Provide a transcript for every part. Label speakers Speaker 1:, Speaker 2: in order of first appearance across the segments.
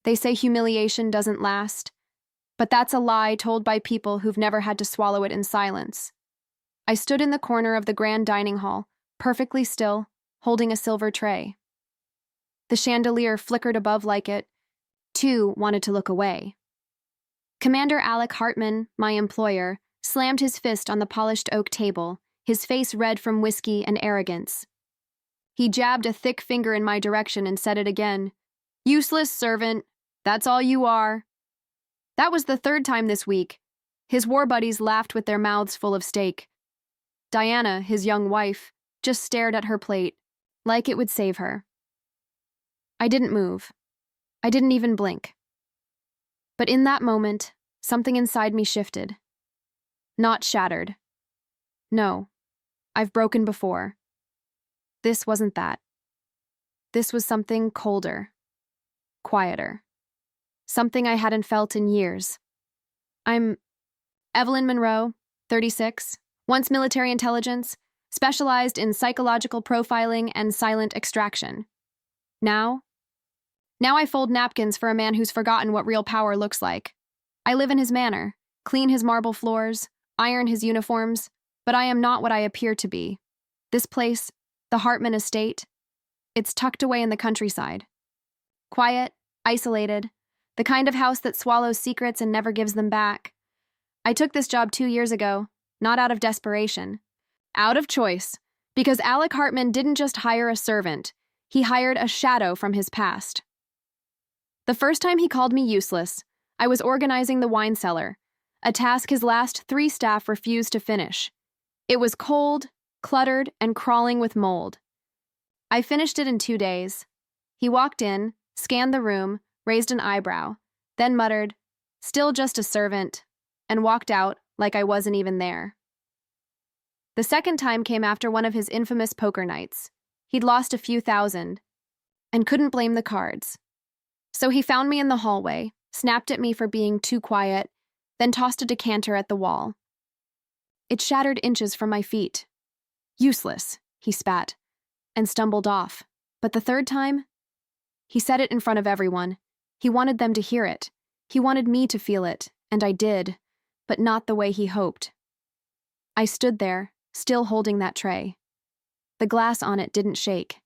Speaker 1: They say humiliation doesn't last, but that's a lie told by people who've never had to swallow it in silence. I stood in the corner of the grand dining hall, perfectly still, holding a silver tray. The chandelier flickered above like it, too, wanted to look away. Commander Alec Hartman, my employer, slammed his fist on the polished oak table, his face red from whiskey and arrogance. He jabbed a thick finger in my direction and said it again. "Useless servant, that's all you are." That was the third time this week. His war buddies laughed with their mouths full of steak. Diana, his young wife, just stared at her plate, like it would save her. I didn't move. I didn't even blink. But in that moment, something inside me shifted. Not shattered. No, I've broken before. This wasn't that. This was something colder, quieter. Something I hadn't felt in years. I'm Evelyn Monroe, 36, once military intelligence, specialized in psychological profiling and silent extraction. Now I fold napkins for a man who's forgotten what real power looks like. I live in his manor, clean his marble floors, iron his uniforms, but I am not what I appear to be. This place, the Hartman estate, it's tucked away in the countryside. Quiet, isolated, the kind of house that swallows secrets and never gives them back. I took this job 2 years ago, not out of desperation. Out of choice, because Alec Hartman didn't just hire a servant, he hired a shadow from his past. The first time he called me useless, I was organizing the wine cellar, a task his last 3 staff refused to finish. It was cold, cluttered, and crawling with mold. I finished it in 2 days. He walked in, scanned the room, raised an eyebrow, then muttered, "Still just a servant," and walked out like I wasn't even there. The second time came after one of his infamous poker nights. He'd lost a few thousand, and couldn't blame the cards. So he found me in the hallway, snapped at me for being too quiet, then tossed a decanter at the wall. It shattered inches from my feet. "Useless," he spat, and stumbled off. But the third time, he said it in front of everyone. He wanted them to hear it. He wanted me to feel it, and I did, but not the way he hoped. I stood there, still holding that tray. The glass on it didn't shake.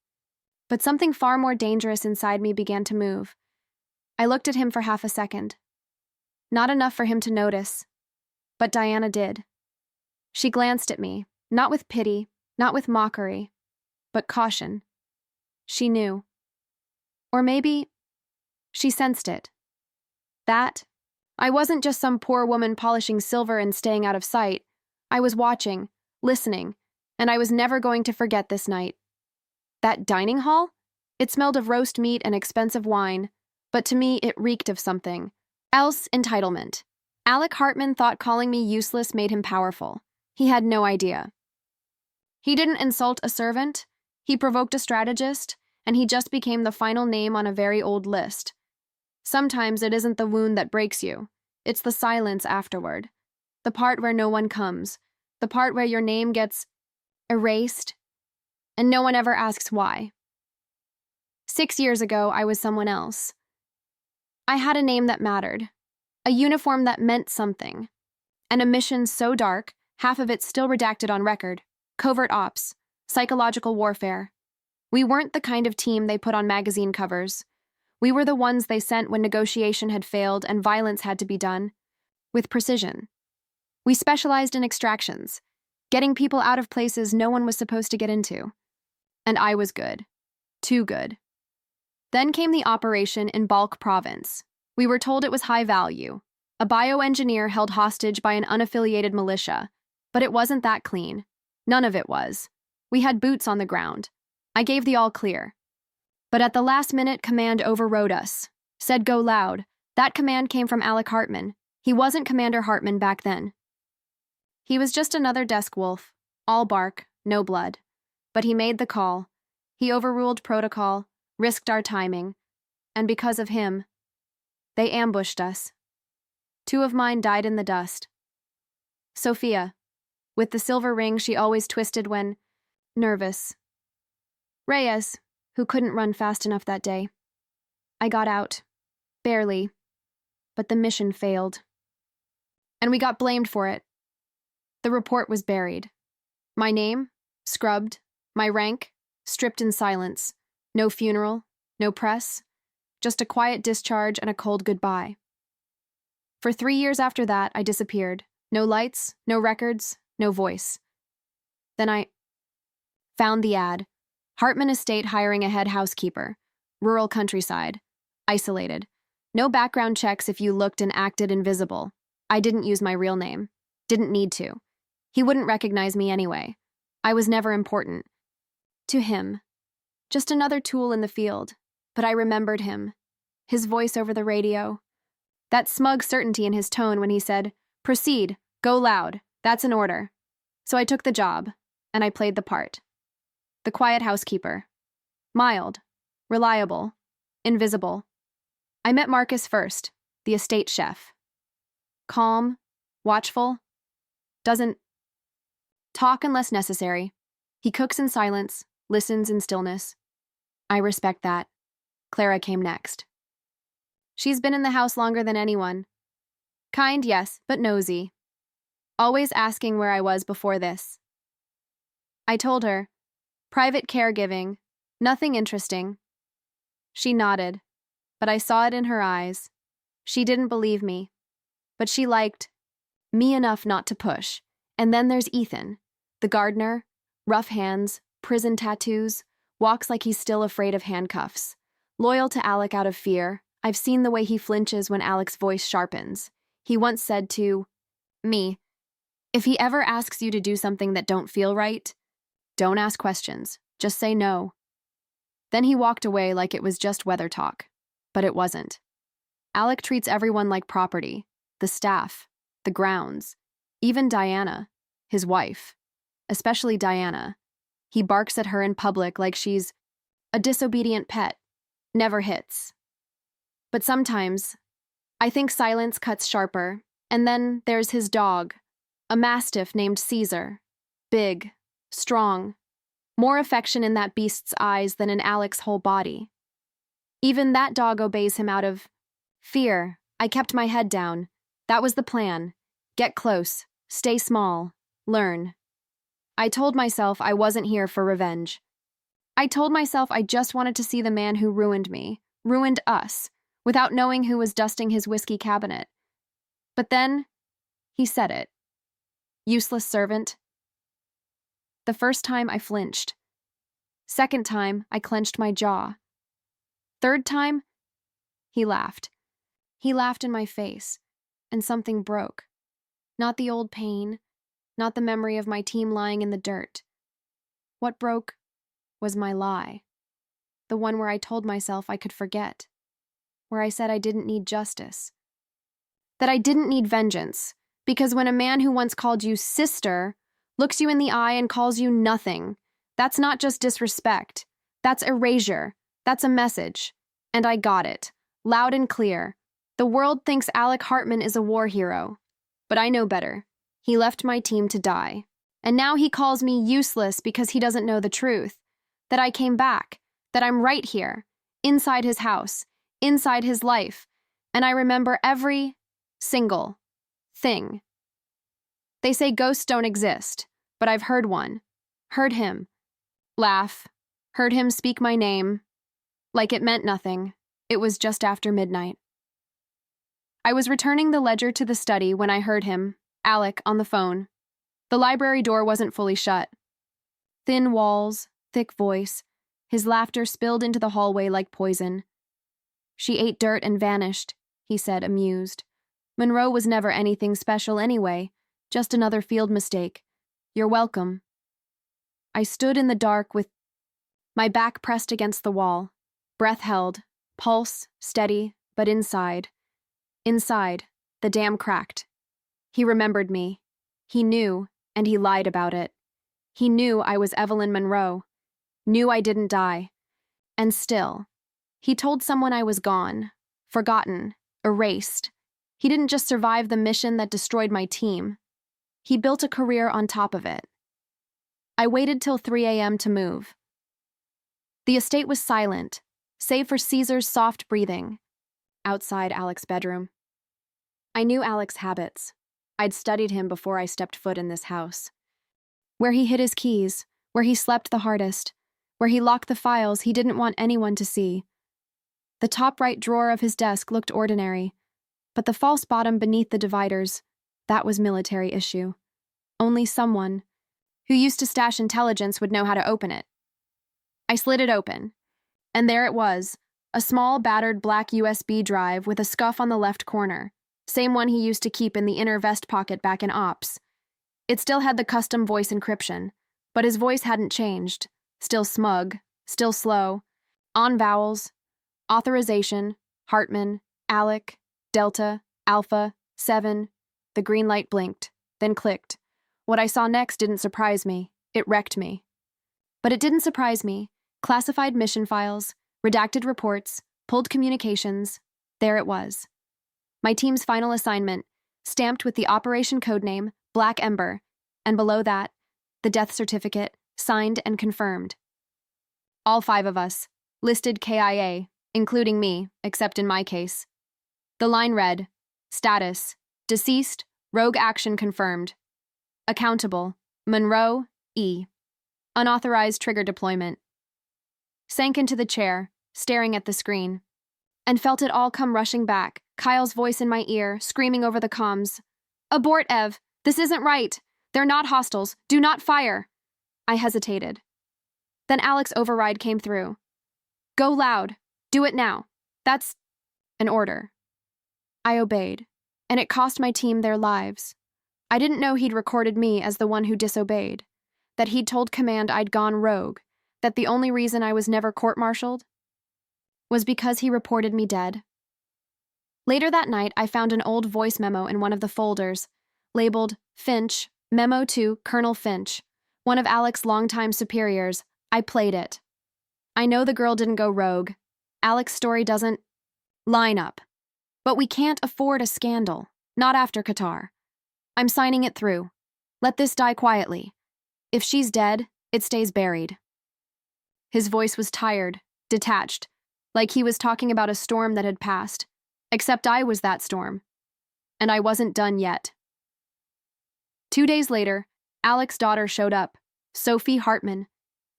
Speaker 1: But something far more dangerous inside me began to move. I looked at him for half a second. Not enough for him to notice, but Diana did. She glanced at me, not with pity, not with mockery, but caution. She knew. Or maybe she sensed it. That I wasn't just some poor woman polishing silver and staying out of sight. I was watching, listening, and I was never going to forget this night. That dining hall? It smelled of roast meat and expensive wine, but to me it reeked of something else. Entitlement. Alec Hartman thought calling me useless made him powerful. He had no idea. He didn't insult a servant, he provoked a strategist, and he just became the final name on a very old list. Sometimes it isn't the wound that breaks you, it's the silence afterward. The part where no one comes, the part where your name gets erased, and no one ever asks why. 6 years ago, I was someone else. I had a name that mattered, a uniform that meant something, and a mission so dark, half of it still redacted on record: covert ops, psychological warfare. We weren't the kind of team they put on magazine covers. We were the ones they sent when negotiation had failed and violence had to be done, with precision. We specialized in extractions, getting people out of places no one was supposed to get into. And I was good. Too good. Then came the operation in Balk Province. We were told it was high value, a bioengineer held hostage by an unaffiliated militia. But it wasn't that clean. None of it was. We had boots on the ground. I gave the all clear. But at the last minute, command overrode us. Said go loud. That command came from Alec Hartman. He wasn't Commander Hartman back then. He was just another desk wolf. All bark, no blood. But he made the call. He overruled protocol, risked our timing. And because of him, they ambushed us. 2 of mine died in the dust. Sophia, with the silver ring she always twisted when nervous. Reyes, who couldn't run fast enough that day. I got out. Barely. But the mission failed. And we got blamed for it. The report was buried. My name? Scrubbed. My rank? Stripped in silence. No funeral. No press. Just a quiet discharge and a cold goodbye. For 3 years after that, I disappeared. No lights, no records, no voice. Then I found the ad. Hartman Estate hiring a head housekeeper. Rural countryside. Isolated. No background checks if you looked and acted invisible. I didn't use my real name. Didn't need to. He wouldn't recognize me anyway. I was never important. To him. Just another tool in the field. But I remembered him. His voice over the radio. That smug certainty in his tone when he said, "Proceed, go loud, that's an order." So I took the job, and I played the part. The quiet housekeeper. Mild. Reliable. Invisible. I met Marcus first, the estate chef. Calm. Watchful. Doesn't talk unless necessary. He cooks in silence, listens in stillness. I respect that. Clara came next. She's been in the house longer than anyone. Kind, yes, but nosy. Always asking where I was before this. I told her, private caregiving, nothing interesting. She nodded, but I saw it in her eyes. She didn't believe me, but she liked me enough not to push. And then there's Ethan, the gardener, rough hands, prison tattoos, walks like he's still afraid of handcuffs. Loyal to Alec out of fear. I've seen the way he flinches when Alec's voice sharpens. He once said to me, "If he ever asks you to do something that don't feel right, don't ask questions, just say no." Then he walked away like it was just weather talk, but it wasn't. Alec treats everyone like property, the staff, the grounds, even Diana, his wife, especially Diana. He barks at her in public like she's a disobedient pet, never hits. But sometimes, I think silence cuts sharper, and then there's his dog, a mastiff named Caesar. Big, strong, more affection in that beast's eyes than in Alec's whole body. Even that dog obeys him out of fear. I kept my head down. That was the plan. Get close, stay small, learn. I told myself I wasn't here for revenge. I told myself I just wanted to see the man who ruined me, ruined us, without knowing who was dusting his whiskey cabinet. But then, he said it. Useless servant. The first time I flinched. Second time, I clenched my jaw. Third time, he laughed. He laughed in my face, and something broke. Not the old pain, not the memory of my team lying in the dirt. What broke was my lie. The one where I told myself I could forget. Where I said I didn't need justice. That I didn't need vengeance, because when a man who once called you sister looks you in the eye and calls you nothing, that's not just disrespect. That's erasure. That's a message. And I got it, loud and clear. The world thinks Alec Hartman is a war hero. But I know better. He left my team to die. And now he calls me useless because he doesn't know the truth. That I came back. That I'm right here. Inside his house. Inside his life. And I remember every single thing. They say ghosts don't exist, but I've heard one. Heard him. Laugh. Heard him speak my name. Like it meant nothing. It was just after midnight. I was returning the ledger to the study when I heard him, Alec, on the phone. The library door wasn't fully shut. Thin walls, thick voice. His laughter spilled into the hallway like poison. She ate dirt and vanished, he said, amused. Monroe was never anything special anyway, just another field mistake. You're welcome. I stood in the dark with my back pressed against the wall, breath held, pulse steady, but inside, the dam cracked. He remembered me. He knew, and he lied about it. He knew I was Evelyn Monroe, knew I didn't die. And still, he told someone I was gone, forgotten, erased. He didn't just survive the mission that destroyed my team. He built a career on top of it. I waited till 3 a.m. to move. The estate was silent, save for Caesar's soft breathing. outside Alex's bedroom. I knew Alex's habits. I'd studied him before I stepped foot in this house. Where he hid his keys, where he slept the hardest, where he locked the files he didn't want anyone to see. The top right drawer of his desk looked ordinary, but the false bottom beneath the dividers, that was military issue. Only someone who used to stash intelligence would know how to open it. I slid it open, and there it was, a small, battered black USB drive with a scuff on the left corner, same one he used to keep in the inner vest pocket back in Ops. It still had the custom voice encryption, but his voice hadn't changed, still smug, still slow, on vowels, authorization, Hartman, Alec, Delta, Alpha, 7. The green light blinked, then clicked. What I saw next didn't surprise me, it wrecked me. But it didn't surprise me. Classified mission files, redacted reports, pulled communications, there it was. My team's final assignment, stamped with the operation codename, Black Ember, and below that, the death certificate, signed and confirmed. All 5 of us, listed KIA, including me, except in my case. The line read, status, deceased, rogue action confirmed. Accountable, Monroe, E. Unauthorized trigger deployment. Sank into the chair, staring at the screen, and felt it all come rushing back, Kyle's voice in my ear, screaming over the comms. Abort, Ev. This isn't right. They're not hostiles. Do not fire. I hesitated. Then Alex's override came through. Go loud. Do it now. That's an order. I obeyed, and it cost my team their lives. I didn't know he'd recorded me as the one who disobeyed, that he'd told command I'd gone rogue, that the only reason I was never court-martialed was because he reported me dead. Later that night, I found an old voice memo in one of the folders, labeled Finch, Memo to Colonel Finch, one of Alex's longtime superiors. I played it. I know the girl didn't go rogue. Alex's story doesn't line up. But we can't afford a scandal, not after Qatar. I'm signing it through. Let this die quietly. If she's dead, it stays buried. His voice was tired, detached, like he was talking about a storm that had passed, except I was that storm. And I wasn't done yet. 2 days later, Alex's daughter showed up, Sophie Hartman.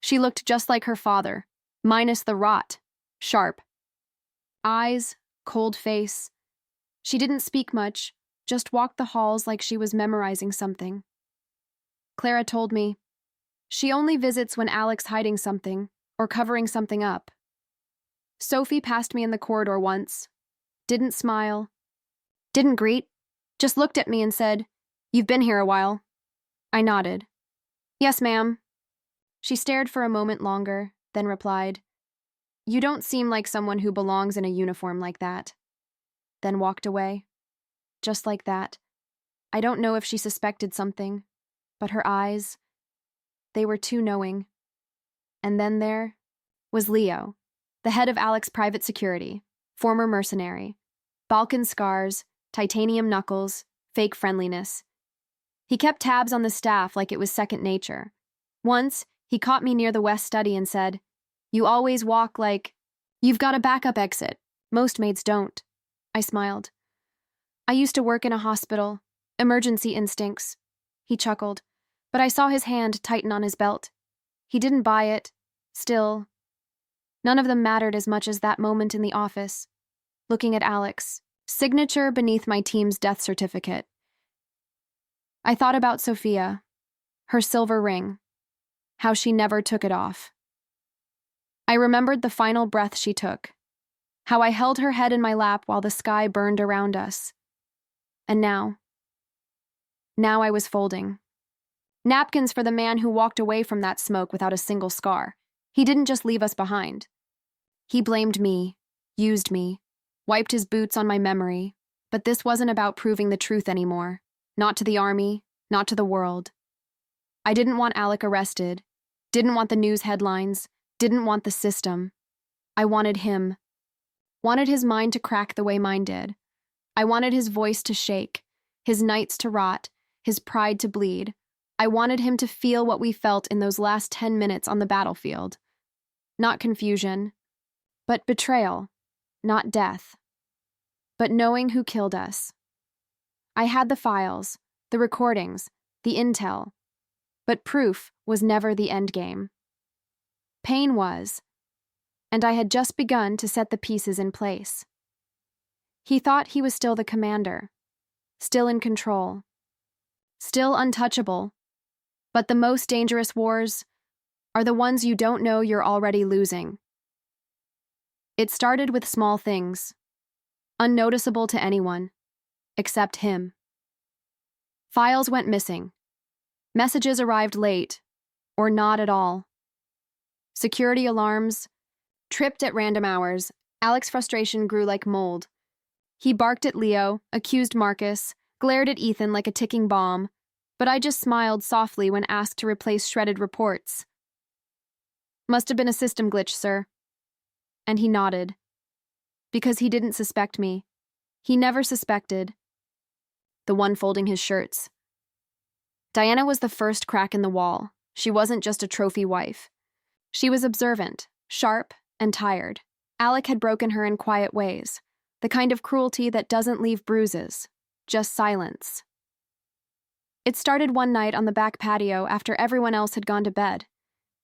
Speaker 1: She looked just like her father, minus the rot, sharp. Eyes, cold face. She didn't speak much, just walked the halls like she was memorizing something. Clara told me, she only visits when Alex's hiding something or covering something up. Sophie passed me in the corridor once, didn't smile, didn't greet, just looked at me and said, "You've been here a while." I nodded. "Yes, ma'am." She stared for a moment longer, then replied, "You don't seem like someone who belongs in a uniform like that." Then walked away. Just like that. I don't know if she suspected something, but her eyes, they were too knowing. And then there was Leo, the head of Alex's private security, former mercenary. Balkan scars, titanium knuckles, fake friendliness. He kept tabs on the staff like it was second nature. Once, he caught me near the West Study and said, "You always walk like you've got a backup exit. Most maids don't." I smiled. "I used to work in a hospital. Emergency instincts." He chuckled, but I saw his hand tighten on his belt. He didn't buy it. Still, none of them mattered as much as that moment in the office, looking at Alex, signature beneath my team's death certificate. I thought about Sophia, her silver ring, how she never took it off. I remembered the final breath she took, how I held her head in my lap while the sky burned around us. And now I was folding. Napkins for the man who walked away from that smoke without a single scar. He didn't just leave us behind. He blamed me, used me, wiped his boots on my memory, but this wasn't about proving the truth anymore. Not to the army, not to the world. I didn't want Alec arrested, didn't want the news headlines, didn't want the system. I wanted him. Wanted his mind to crack the way mine did. I wanted his voice to shake, his nights to rot, his pride to bleed. I wanted him to feel what we felt in those last 10 minutes on the battlefield. Not confusion, but betrayal, not death. but knowing who killed us. I had the files, the recordings, the intel, but proof was never the endgame. Pain was, and I had just begun to set the pieces in place. He thought he was still the commander, still in control, still untouchable, but the most dangerous wars are the ones you don't know you're already losing. It started with small things, unnoticeable to anyone, except him. Files went missing. Messages arrived late, or not at all. Security alarms tripped at random hours. Alex's frustration grew like mold. He barked at Leo, accused Marcus, glared at Ethan like a ticking bomb, but I just smiled softly when asked to replace shredded reports. "Must have been a system glitch, sir." And he nodded. Because he didn't suspect me. He never suspected. The one folding his shirts. Diana was the first crack in the wall. She wasn't just a trophy wife. She was observant, sharp, and tired. Alec had broken her in quiet ways, the kind of cruelty that doesn't leave bruises, just silence. It started one night on the back patio after everyone else had gone to bed.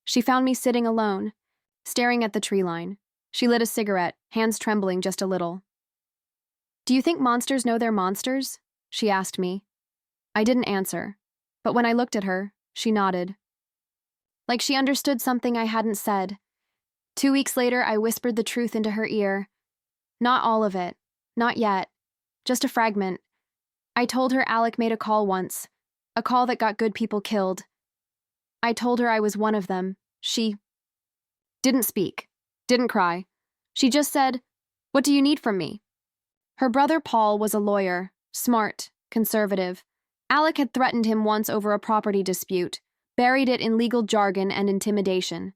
Speaker 1: She found me sitting alone, staring at the tree line. She lit a cigarette, hands trembling just a little. "Do you think monsters know they're monsters?" she asked me. I didn't answer, but when I looked at her, she nodded. Like she understood something I hadn't said. 2 weeks later, I whispered the truth into her ear. Not all of it. Not yet. Just a fragment. I told her Alec made a call once. A call that got good people killed. I told her I was one of them. She didn't speak. Didn't cry. She just said, "What do you need from me?" Her brother Paul was a lawyer. Smart. Conservative. Alec had threatened him once over a property dispute. Buried it in legal jargon and intimidation.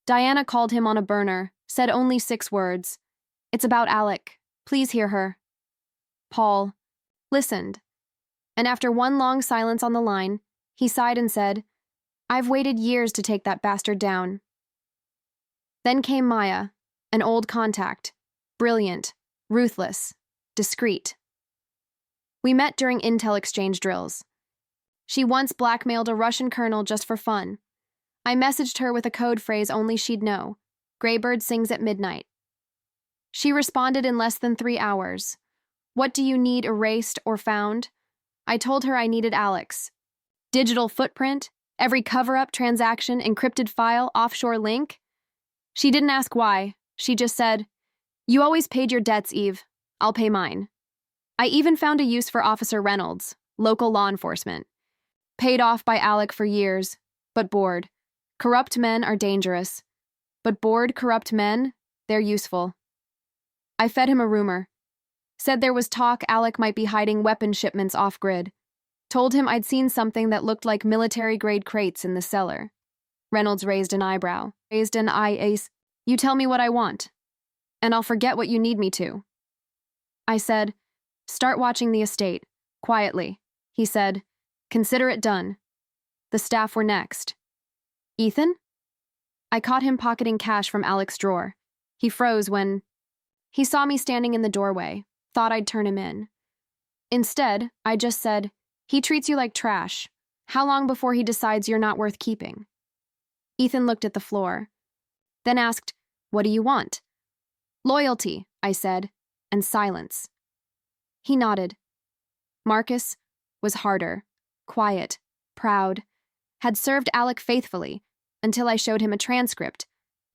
Speaker 1: Diana called him on a burner, said only 6 words. "It's about Alec. Please hear her." Paul listened, and after one long silence on the line, he sighed and said, "I've waited years to take that bastard down." Then came Maya, an old contact, brilliant, ruthless, discreet. We met during intel exchange drills. She once blackmailed a Russian colonel just for fun. I messaged her with a code phrase only she'd know. "Graybird sings at midnight." She responded in less than 3 hours. "What do you need erased or found?" I told her I needed Alex. Digital footprint, every cover-up transaction, encrypted file, offshore link. She didn't ask why. She just said, "You always paid your debts, Eve. I'll pay mine." I even found a use for Officer Reynolds, local law enforcement. Paid off by Alec for years, but bored. Corrupt men are dangerous. But bored, corrupt men, they're useful. I fed him a rumor. Said there was talk Alec might be hiding weapon shipments off-grid. Told him I'd seen something that looked like military-grade crates in the cellar. Reynolds raised an eyebrow. "You tell me what I want, and I'll forget what you need me to." I said, "Start watching the estate, quietly." He said, "Consider it done." The staff were next. "Ethan?" I caught him pocketing cash from Alec's drawer. He froze when he saw me standing in the doorway, thought I'd turn him in. Instead, I just said, "He treats you like trash. How long before he decides you're not worth keeping?" Ethan looked at the floor, then asked, "What do you want?" "Loyalty," I said, and silence. He nodded. Marcus was harder, quiet, proud, had served Alec faithfully until I showed him a transcript.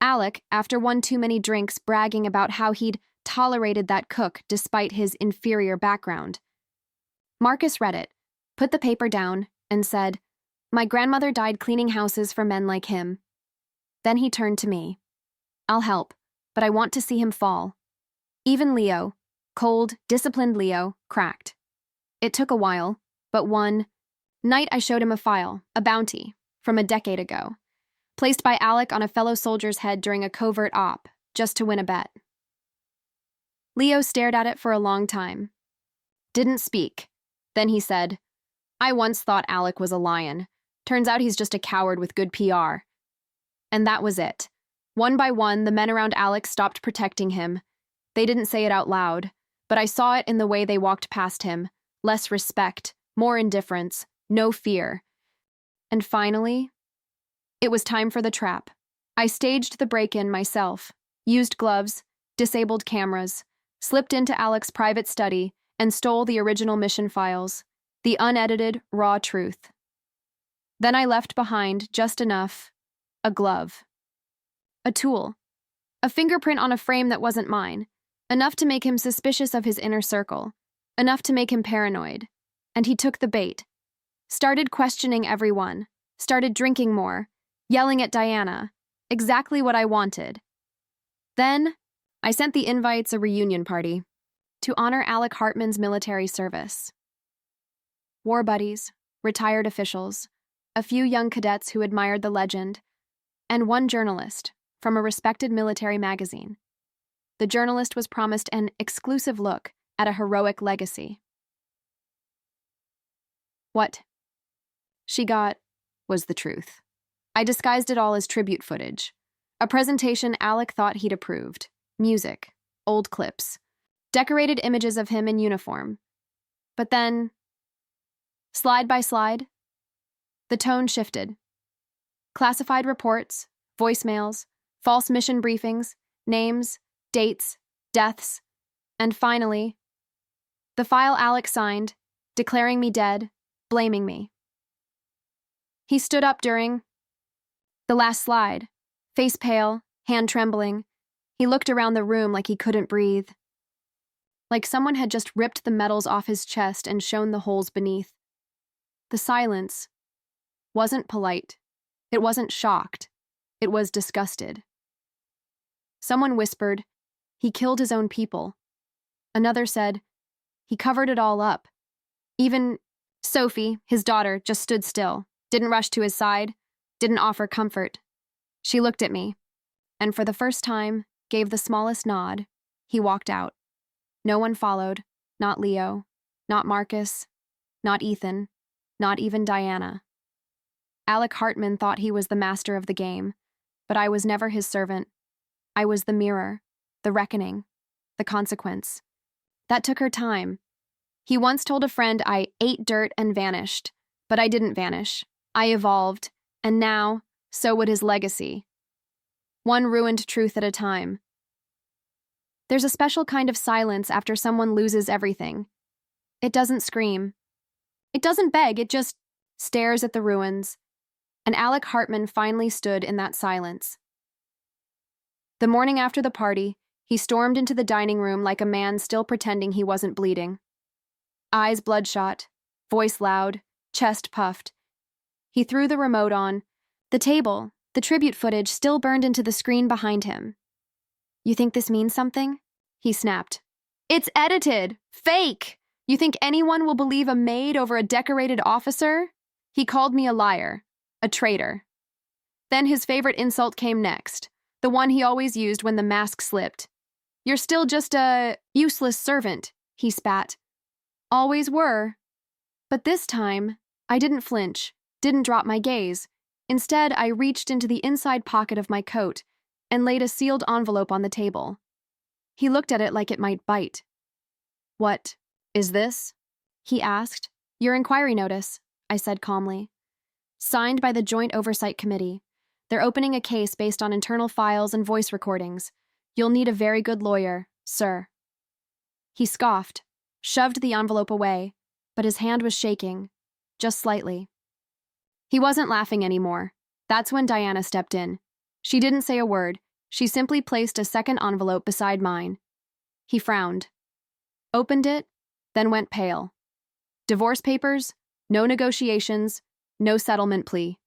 Speaker 1: Alec, after one too many drinks, bragging about how he'd tolerated that cook despite his inferior background. Marcus read it, put the paper down, and said, "My grandmother died cleaning houses for men like him." Then he turned to me. "I'll help, but I want to see him fall." Even Leo, cold, disciplined Leo, cracked. It took a while, but one night I showed him a file, a bounty, from a decade ago, placed by Alec on a fellow soldier's head during a covert op, just to win a bet. Leo stared at it for a long time. Didn't speak. Then he said, "I once thought Alec was a lion. Turns out he's just a coward with good PR." And that was it. One by one, the men around Alec stopped protecting him. They didn't say it out loud, but I saw it in the way they walked past him. Less respect, more indifference, no fear. And finally, it was time for the trap. I staged the break-in myself, used gloves, disabled cameras, slipped into Alec's private study, and stole the original mission files, the unedited, raw truth. Then I left behind just enough: a glove, a tool, a fingerprint on a frame that wasn't mine, enough to make him suspicious of his inner circle, enough to make him paranoid. And he took the bait. Started questioning everyone, started drinking more, yelling at Diana, exactly what I wanted. Then, I sent the invites a reunion party to honor Alec Hartman's military service. War buddies, retired officials, a few young cadets who admired the legend, and one journalist from a respected military magazine. The journalist was promised an exclusive look at a heroic legacy. What she got was the truth. I disguised it all as tribute footage, a presentation Alec thought he'd approved, music, old clips, decorated images of him in uniform. But then, slide by slide, the tone shifted. Classified reports, voicemails, false mission briefings, names, dates, deaths, and finally, the file Alec signed, declaring me dead, blaming me. He stood up during the last slide, face pale, hand trembling. He looked around the room like he couldn't breathe. Like someone had just ripped the metals off his chest and shown the holes beneath. The silence wasn't polite. It wasn't shocked. It was disgusted. Someone whispered, "He killed his own people." Another said, "He covered it all up." Even Sophie, his daughter, just stood still, didn't rush to his side, didn't offer comfort. She looked at me, and for the first time, gave the smallest nod. He walked out. No one followed, not Leo, not Marcus, not Ethan, not even Diana. Alec Hartman thought he was the master of the game, but I was never his servant. I was the mirror, the reckoning, the consequence. That took her time. He once told a friend I ate dirt and vanished, but I didn't vanish. I evolved, and now, so would his legacy. One ruined truth at a time. There's a special kind of silence after someone loses everything. It doesn't scream. It doesn't beg, it just stares at the ruins. And Alec Hartman finally stood in that silence. The morning after the party, he stormed into the dining room like a man still pretending he wasn't bleeding. Eyes bloodshot, voice loud, chest puffed. He threw the remote on. The table, the tribute footage still burned into the screen behind him. "You think this means something?" he snapped. "It's edited! Fake! You think anyone will believe a maid over a decorated officer?" He called me a liar, a traitor. Then his favorite insult came next, the one he always used when the mask slipped. "You're still just a useless servant," he spat. "Always were." But this time, I didn't flinch, didn't drop my gaze. Instead, I reached into the inside pocket of my coat and laid a sealed envelope on the table. He looked at it like it might bite. "What is this?" he asked. "Your inquiry notice," I said calmly. "Signed by the Joint Oversight Committee. They're opening a case based on internal files and voice recordings. You'll need a very good lawyer, sir." He scoffed, shoved the envelope away, but his hand was shaking, just slightly. He wasn't laughing anymore. That's when Diana stepped in. She didn't say a word. She simply placed a second envelope beside mine. He frowned, opened it, then went pale. Divorce papers, no negotiations, no settlement plea.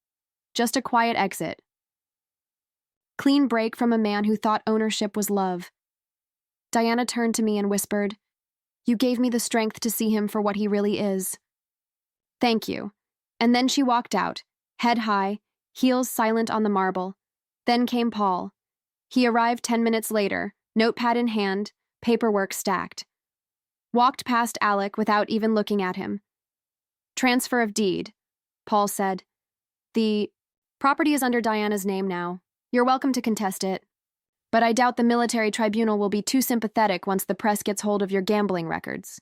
Speaker 1: Just a quiet exit. Clean break from a man who thought ownership was love. Diana turned to me and whispered, "You gave me the strength to see him for what he really is." "Thank you." And then she walked out, head high, heels silent on the marble. Then came Paul. He arrived 10 minutes later, notepad in hand, paperwork stacked. Walked past Alec without even looking at him. "Transfer of deed," Paul said. "The property is under Diana's name now. You're welcome to contest it. But I doubt the military tribunal will be too sympathetic once the press gets hold of your gambling records.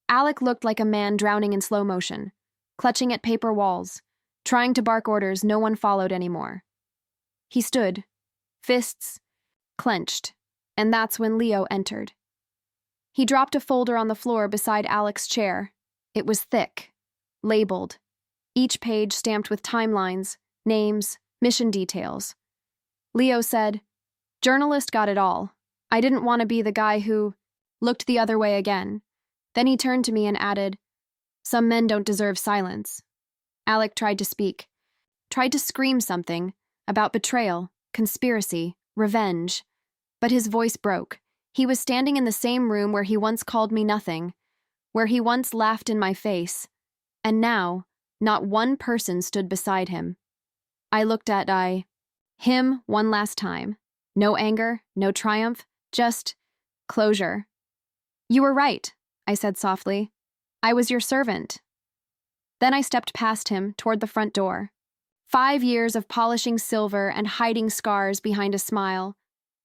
Speaker 1: Alec looked like a man drowning in slow motion, clutching at paper walls, trying to bark orders no one followed anymore. He stood, fists clenched, and that's when Leo entered. He dropped a folder on the floor beside Alec's chair. It was thick, labeled, each page stamped with timelines, names, mission details. Leo said, "Journalist got it all. I didn't want to be the guy who..." Looked the other way again. Then he turned to me and added, "Some men don't deserve silence." Alec tried to speak, tried to scream something about betrayal, conspiracy, revenge, but his voice broke. He was standing in the same room where he once called me nothing, where he once laughed in my face, and now, not one person stood beside him. I looked at him one last time. No anger, no triumph, just closure. "You were right," I said softly. "I was your servant." Then I stepped past him toward the front door. 5 years of polishing silver and hiding scars behind a smile.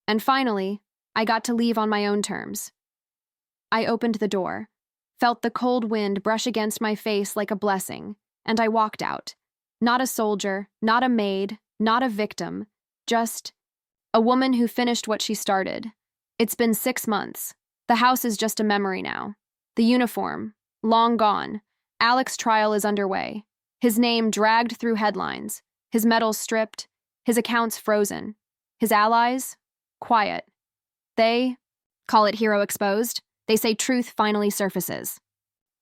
Speaker 1: And finally, I got to leave on my own terms. I opened the door, felt the cold wind brush against my face like a blessing, and I walked out. Not a soldier, not a maid, not a victim, just a woman who finished what she started. It's been 6 months. The house is just a memory now. The uniform, long gone. Alec's trial is underway. His name dragged through headlines. His medals stripped. His accounts frozen. His allies? Quiet. They call it hero exposed. They say truth finally surfaces.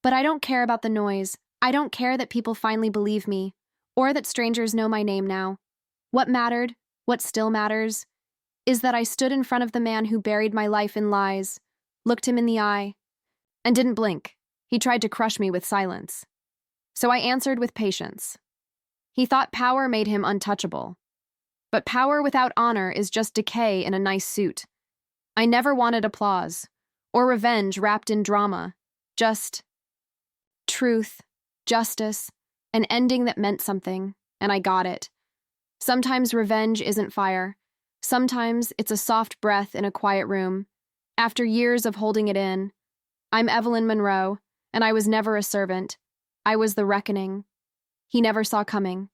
Speaker 1: But I don't care about the noise. I don't care that people finally believe me, or that strangers know my name now. What mattered, what still matters, is that I stood in front of the man who buried my life in lies, looked him in the eye, and didn't blink. He tried to crush me with silence. So I answered with patience. He thought power made him untouchable. But power without honor is just decay in a nice suit. I never wanted applause, or revenge wrapped in drama, just truth, justice, an ending that meant something, and I got it. Sometimes revenge isn't fire. Sometimes it's a soft breath in a quiet room. After years of holding it in, I'm Evelyn Monroe, and I was never a servant. I was the reckoning he never saw coming.